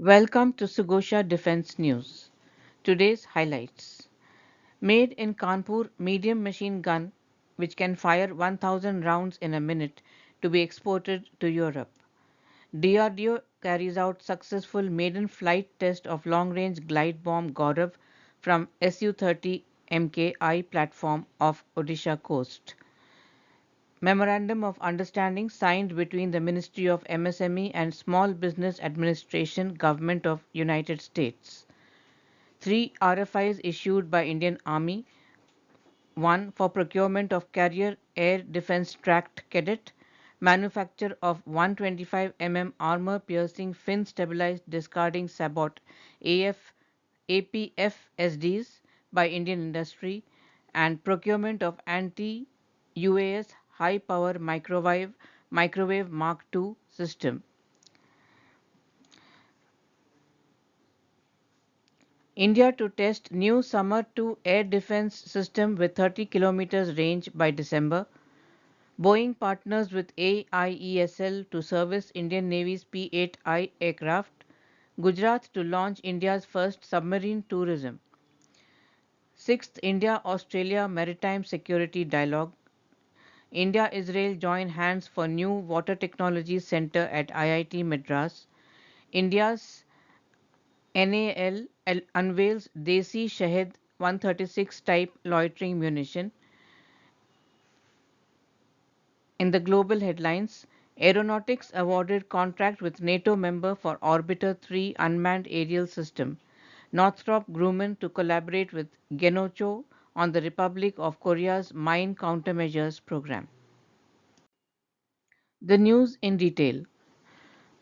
Welcome to Sugosha Defence News. Today's highlights. Made in Kanpur medium machine gun which can fire 1000 rounds in a minute to be exported to Europe. DRDO carries out successful maiden flight test of long-range glide bomb GAURAV from Su-30 MKI platform off Odisha coast. Memorandum of Understanding signed between the Ministry of MSME and Small Business Administration, Government of United States. 3 RFIs issued by Indian Army, 1 for procurement of carrier air defense tracked CADET, manufacture of 125 Armour piercing fin stabilized discarding SABOT APFSDS by Indian industry, and procurement of anti-UAS high power microwave Mark II system. India to test new SAMAR 2 air defense system with 30 km range by December. Boeing partners with AIESL to service Indian Navy's P-8I aircraft. Gujarat to launch India's first submarine tourism. 6th India-Australia Maritime Security Dialogue. India-Israel join hands for new water technology center at IIT Madras. India's NAL unveils Desi Shahed 136 type loitering munition. In the global headlines, Aeronautics awarded contract with NATO member for Orbiter 3 unmanned aerial system. Northrop Grumman to collaborate with Genocho on the Republic of Korea's mine countermeasures program. The news in detail.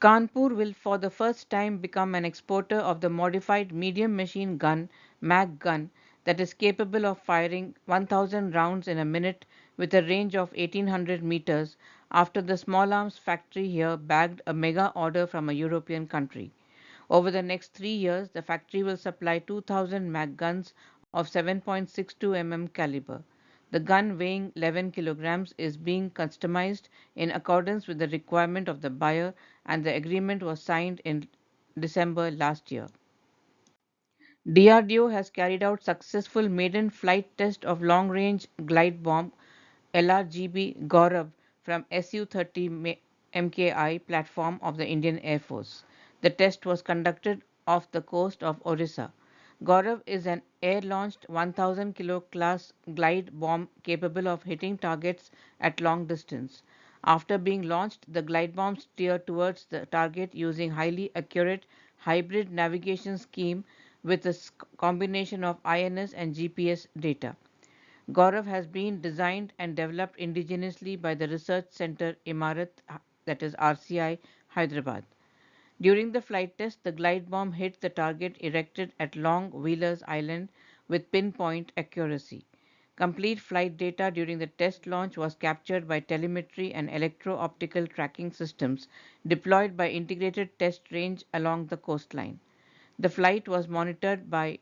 Kanpur will for the first time become an exporter of the modified medium machine gun MAG gun that is capable of firing 1000 rounds in a minute with a range of 1800 meters after the small arms factory here bagged a mega order from a European country. Over the next 3 years, the factory will supply 2000 MAG guns of 7.62 caliber. The gun weighing 11 kilograms is being customized in accordance with the requirement of the buyer, and the agreement was signed in December last year. DRDO has carried out successful maiden flight test of long-range glide bomb LRGB GAURAV from Su-30 MKI platform of the Indian Air Force. The test was conducted off the coast of Odisha. GAURAV is an air-launched 1000 kilo class glide bomb capable of hitting targets at long distance. After being launched, the glide bomb steered towards the target using highly accurate hybrid navigation scheme with a combination of INS and GPS data. GAURAV has been designed and developed indigenously by the Research Center Imarat, that is RCI, Hyderabad. During the flight test, the glide bomb hit the target erected at Long Wheelers Island with pinpoint accuracy. Complete flight data during the test launch was captured by telemetry and electro-optical tracking systems deployed by integrated test range along the coastline. The flight was monitored by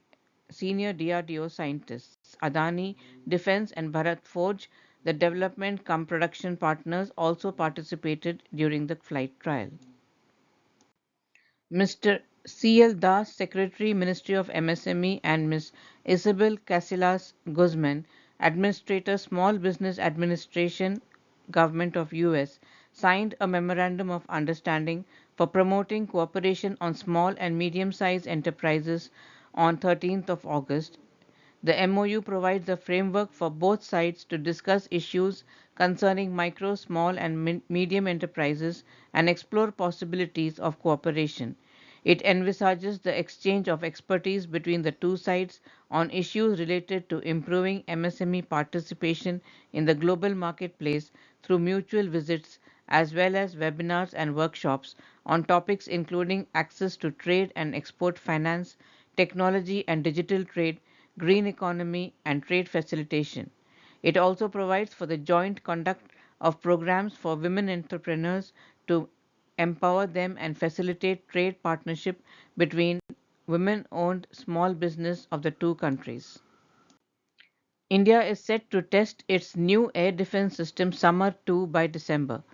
senior DRDO scientists. Adani, Defence and Bharat Forge, the development cum production partners, also participated during the flight trial. Mr. C.L. Das, Secretary, Ministry of MSME, and Ms. Isabel Casillas Guzman, Administrator, Small Business Administration, Government of US, signed a Memorandum of Understanding for promoting cooperation on small and medium-sized enterprises on 13th of August. The MOU provides a framework for both sides to discuss issues concerning micro, small, and medium enterprises and explore possibilities of cooperation. It envisages the exchange of expertise between the two sides on issues related to improving MSME participation in the global marketplace through mutual visits as well as webinars and workshops on topics including access to trade and export finance, technology and digital trade, green economy, and trade facilitation. It also provides for the joint conduct of programs for women entrepreneurs to empower them and facilitate trade partnership between women-owned small business of the two countries. India is set to test its new air defense system SAMAR 2 by December.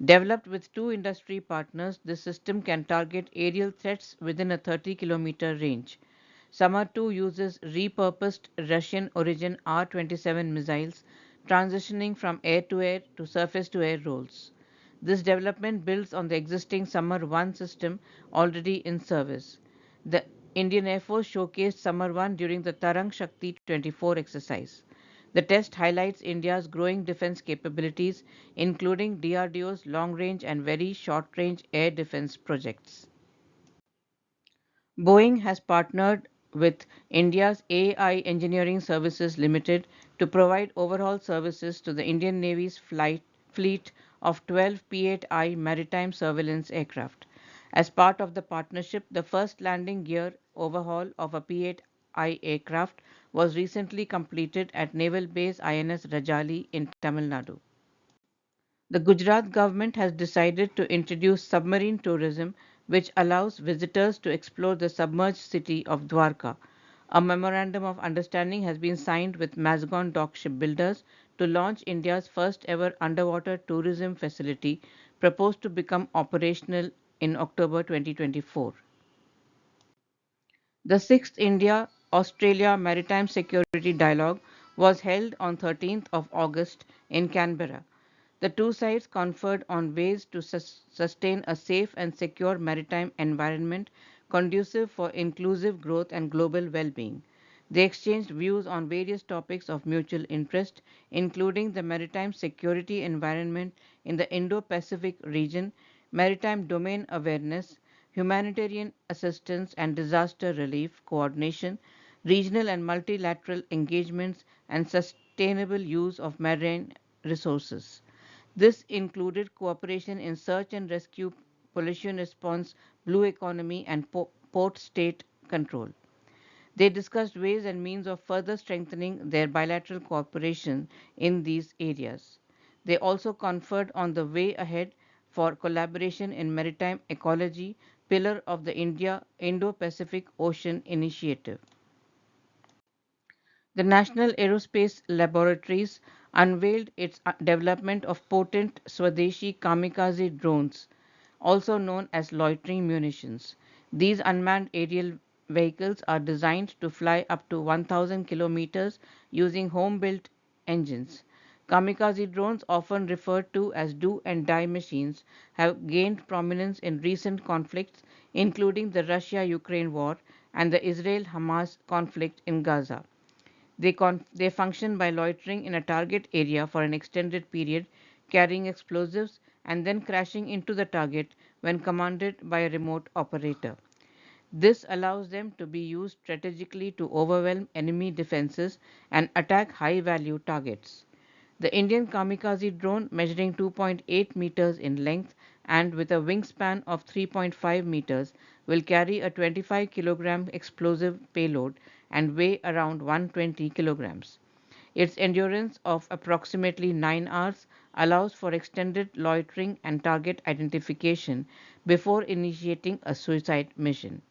Developed with two industry partners, this system can target aerial threats within a 30-kilometer range. SAMAR 2 uses repurposed Russian origin R-27 missiles, transitioning from air to air to surface to air roles. This development builds on the existing SAMAR 1 system already in service. The Indian Air Force showcased SAMAR 1 during the Tarang Shakti 24 exercise. The test highlights India's growing defense capabilities, including DRDO's long range and very short range air defense projects. Boeing has partnered with India's AI Engineering Services Limited to provide overhaul services to the Indian Navy's fleet of 12 P-8I maritime surveillance aircraft. As part of the partnership, the first landing gear overhaul of a P-8I aircraft was recently completed at Naval Base INS Rajali in Tamil Nadu. The Gujarat government has decided to introduce submarine tourism, which allows visitors to explore the submerged city of Dwarka. A memorandum of understanding has been signed with Mazagon Dock shipbuilders to launch India's first ever underwater tourism facility, proposed to become operational in October 2024. The 6th India Australia Maritime Security Dialogue was held on 13th of August in Canberra. The two sides conferred on ways to sustain a safe and secure maritime environment conducive for inclusive growth and global well-being. They exchanged views on various topics of mutual interest, including the maritime security environment in the Indo-Pacific region, maritime domain awareness, humanitarian assistance and disaster relief coordination, regional and multilateral engagements, and sustainable use of marine resources. This included cooperation in search and rescue, pollution response, blue economy, and port state control. They discussed ways and means of further strengthening their bilateral cooperation in these areas. They also conferred on the way ahead for collaboration in maritime ecology, pillar of the India Indo-Pacific Ocean Initiative. The National Aerospace Laboratories unveiled its development of potent Swadeshi kamikaze drones, also known as loitering munitions. These unmanned aerial vehicles are designed to fly up to 1,000 kilometers using home-built engines. Kamikaze drones, often referred to as do and die machines, have gained prominence in recent conflicts, including the Russia Ukraine war and the Israel Hamas conflict in Gaza. They function by loitering in a target area for an extended period, carrying explosives, and then crashing into the target when commanded by a remote operator. This allows them to be used strategically to overwhelm enemy defenses and attack high value targets. The Indian kamikaze drone, measuring 2.8 meters in length and with a wingspan of 3.5 meters, will carry a 25 kilogram explosive payload and weigh around 120 kilograms. Its endurance of approximately 9 hours allows for extended loitering and target identification before initiating a suicide mission.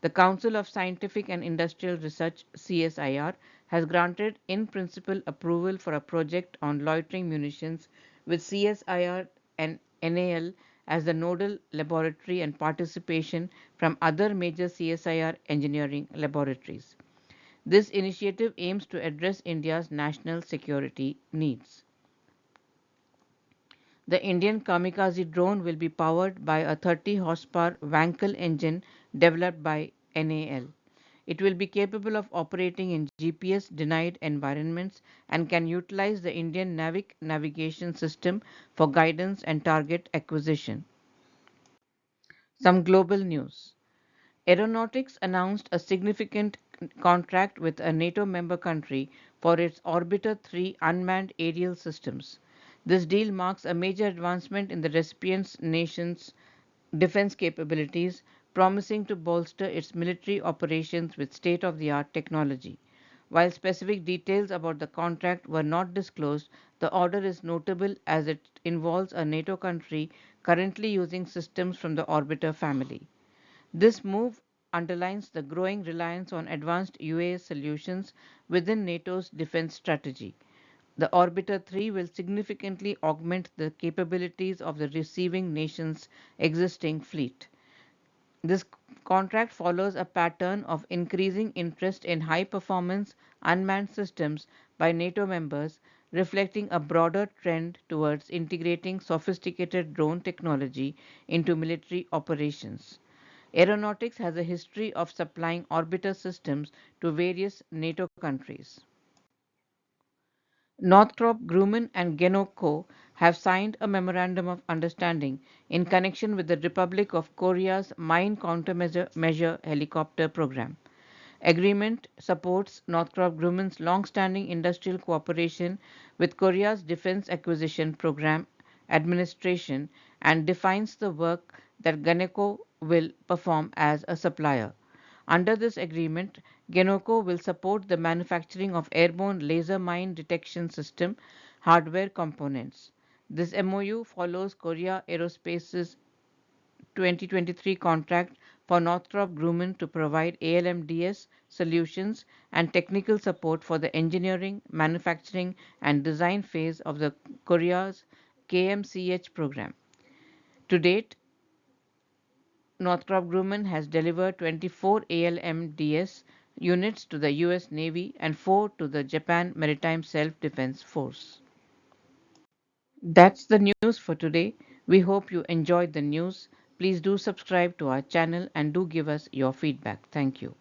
The Council of Scientific and Industrial Research (CSIR) has granted in principle approval for a project on loitering munitions with CSIR and NAL as the nodal laboratory and participation from other major CSIR engineering laboratories. This initiative aims to address India's national security needs. The Indian kamikaze drone will be powered by a 30 horsepower Wankel engine developed by NAL. It will be capable of operating in GPS denied environments and can utilize the Indian NAVIC navigation system for guidance and target acquisition. Some global news. Aeronautics announced a significant contract with a NATO member country for its Orbiter 3 unmanned aerial systems. This deal marks a major advancement in the recipient nation's defense capabilities, promising to bolster its military operations with state of the art technology. While specific details about the contract were not disclosed, the order is notable as it involves a NATO country currently using systems from the Orbiter family. This move underlines the growing reliance on advanced UAS solutions within NATO's defense strategy. The Orbiter 3 will significantly augment the capabilities of the receiving nation's existing fleet. This contract follows a pattern of increasing interest in high performance unmanned systems by NATO members, reflecting a broader trend towards integrating sophisticated drone technology into military operations. Aeronautics has a history of supplying orbiter systems to various NATO countries. Northrop Grumman and Genoko have signed a memorandum of understanding in connection with the Republic of Korea's mine countermeasure helicopter program. Agreement supports Northrop Grumman's long-standing industrial cooperation with Korea's Defense Acquisition Program Administration and defines the work that Ganeco will perform as a supplier. Under this agreement, Genoko will support the manufacturing of airborne laser mine detection system hardware components. This MOU follows Korea Aerospace's 2023 contract for Northrop Grumman to provide ALMDS solutions and technical support for the engineering, manufacturing, and design phase of the Korea's KMCH program. To date, Northrop Grumman has delivered 24 ALMDS units to the US Navy and 4 to the Japan Maritime Self-Defense Force. That's the news for today. We hope you enjoyed the news. Please do subscribe to our channel and do give us your feedback. Thank you.